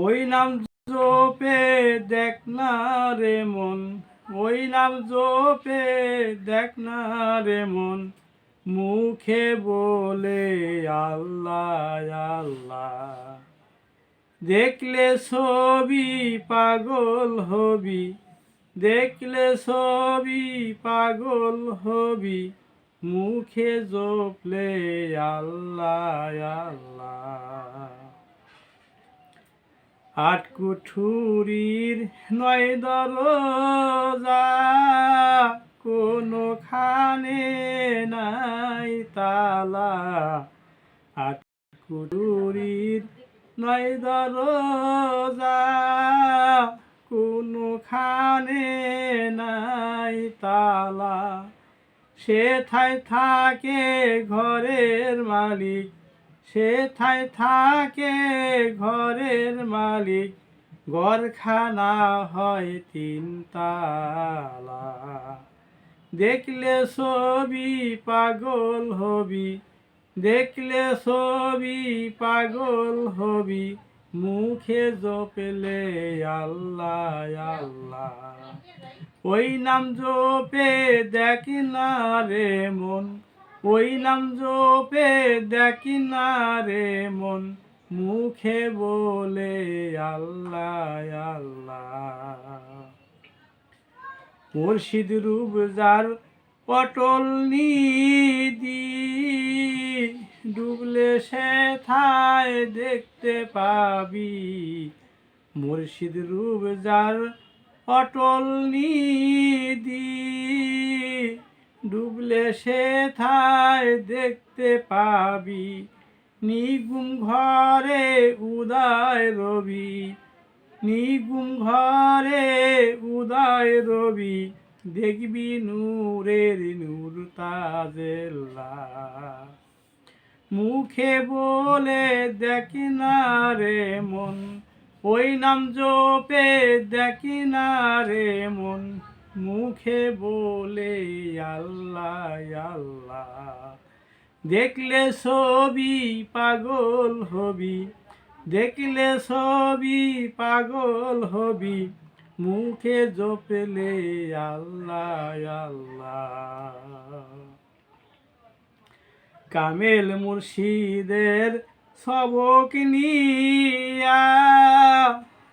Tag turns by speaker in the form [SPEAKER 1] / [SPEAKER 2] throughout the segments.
[SPEAKER 1] ওই নাম জপে দেখ না রে মন, ওই নাম জপে দেখ না রে মন, মুখে বলে আল্লাহ আল্লাহ। দেখলে ছবি পাগল হবি, দেখলে ছবি পাগল হবি, মুখে জপলে আল্লাহ আল্লাহ। আট কুঠুরির নয় দরজা, কোনোখানে নাই তালা। আট কুঠুরির নয় দরজা, কোনোখানে নাই তালা। সেথায় থাকে ঘরের মালিক, সেথায় থাকে ঘরের মালিক, ঘরখানা হয় তিন তালা। দেখলে ছবি পাগল হবি, দেখলে ছবি পাগল হবি, মুখে জপলে আল্লাহ আল্লাহ। ওই নাম জপে দেখ না রে মন, ওই নাম জপে দেখ না রে মন, মুখে বলে আল্লাহ আল্লাহ। মুর্শিদ রূপ যার অটল নিধি, ডুবলে সেথায় দেখতে পাবি। মুর্শিদ রূপ যার অটল নিধি, ডুবলে সেথায় দেখতে পাবি। নিগুম ঘরে উদয় রবি, নিগুম ঘরে উদয় রবি, দেখবি নূরের নূর তাজেল্লাহ। মুখে বলে দেখ না রে মন, ওই নাম জপে দেখ না রে মন, মুখে বলে আল্লাহ আল্লাহ। দেখলে ছবি পাগল হবি, দেখলে ছবি পাগল হবি, মুখে জপলে আল্লাহ আল্লাহ। কামেল মুর্শিদের সবক নিয়া,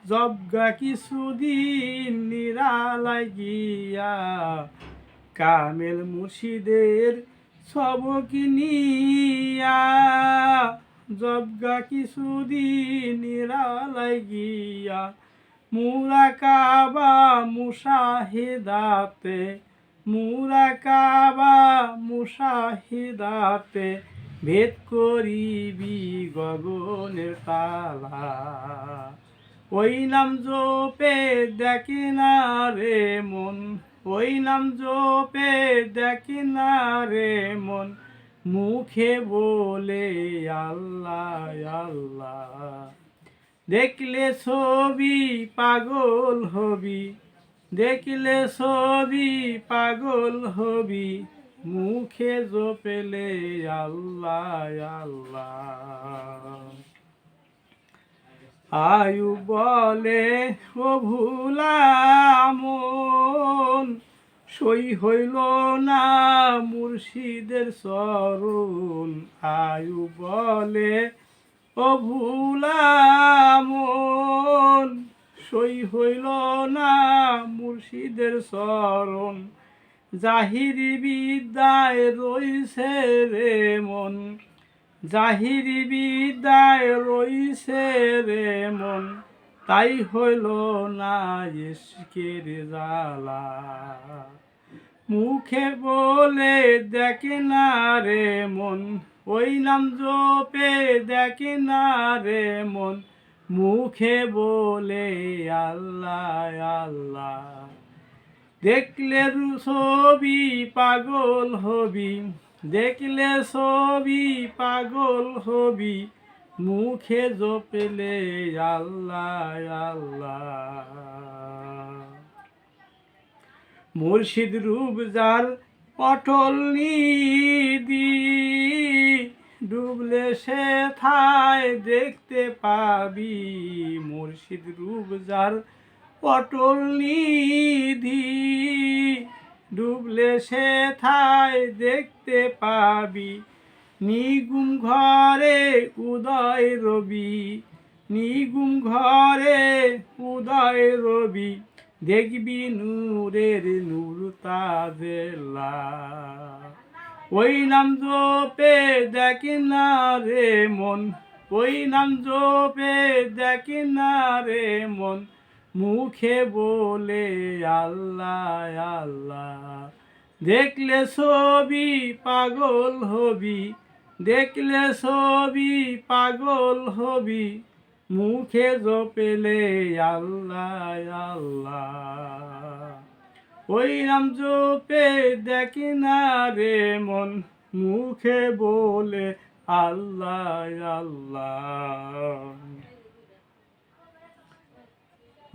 [SPEAKER 1] জবগা কিছুদিন নিরালায় গিয়া। কামেল মুর্শিদের সবক নিয়া, জবগা কিছুদিন নিরালায় গিয়া। মুরাকাবা মুশাহিদাতে, মুরাকাবা মুশাহিদাতে, ভেদ করিবি গগনের তালা। ওই নাম জপে দেখ না রে মন, ওই নাম জপে দেখ না রে মন, মুখে বলে আল্লাহ আল্লাহ। দেখলে ছবি পাগল হবি, দেখলে ছবি পাগল হবি, মুখে জপলে আল্লাহ আল্লাহ। আয়ু বলে ও ভুলা মন, সই হইল না মুর্শিদের চরণ। আয়ু বলে ও ভুলা মন, সই হইল না মুর্শিদের চরণ। জাহিরি বিদ্যায় রইছে রে মন, জাহিরি বিদ্যায় রইছে রে মন, তাই হইল না ইশকের জ্বালা। মুখে বলে দেখ না রে মন, ওই নাম জপে দেখ না রে মন, মুখে বলে আল্লাহ আল্লাহ। দেখলে ছবি পাগল হবি, দেখলে ছবি পাগল হবি, মুখে জপলে আল্লাহ আল্লাহ। মুর্শিদ রূপ যার অটল নিধি, ডুবলে সে থায় দেখতে পাবি মুর্শিদ রূপ যার অটল নিধি। ডুবলে সে থায় দেখতে পাবি নিগুম ঘরে উদয় রবি। নিগুম ঘরে উদয় রবি দেখবি নূরের নূর তাজেলা। ওই নাম জপে দেখে না রে মন, ওই নাম জপে দেখে না রে মন, মুখে বলে আল্লাহ আল্লাহ। দেখলে ছবি পাগল হবি, দেখলে ছবি পাগল হবি, মুখে জপেলে আল্লাহ আল্লাহ। ওই নাম জপে দেখে না রে মন, মুখে বলে আল্লাহ আল্লাহ।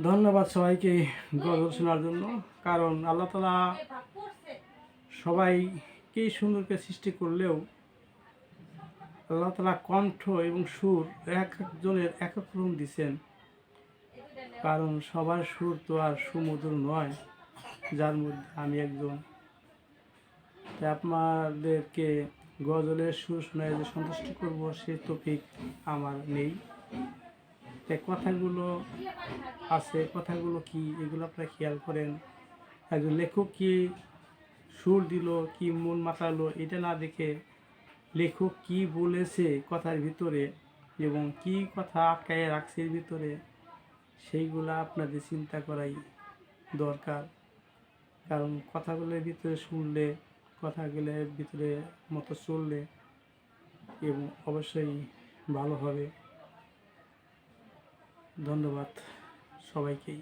[SPEAKER 1] ধন্যবাদ সবাইকে গজল শোনার জন্য। কারণ আল্লাহ তাআলা সবাইকেই সুন্দরকে সৃষ্টি করলেও আল্লাহ তাআলা কণ্ঠ এবং সুর এক একজনের এক এক রকম দিছেন। কারণ সবার সুর তো আর সুমধুর নয়, যার মধ্যে আমি একজন। তাই আপনাদেরকে গজলের সুর শোনায় যে সন্তুষ্ট করব সে তৌফিক আমার নেই। তাই কথাগুলো আছে, কথাগুলো কি এগুলো আপনারা খেয়াল করেন। একজন লেখক কি সুর দিল, কি মন মাতালো, এটা না দেখে লেখক কি বলেছে কথার ভিতরে এবং কি কথা আটকায় রাখছে এর ভিতরে, সেইগুলো আপনাদের চিন্তা করাই দরকার। কারণ কথাগুলোর ভিতরে শুনলে, কথাগুলোর ভিতরে মতো চললে এবং অবশ্যই ভালো হবে। ধন্যবাদ সবাইকেই।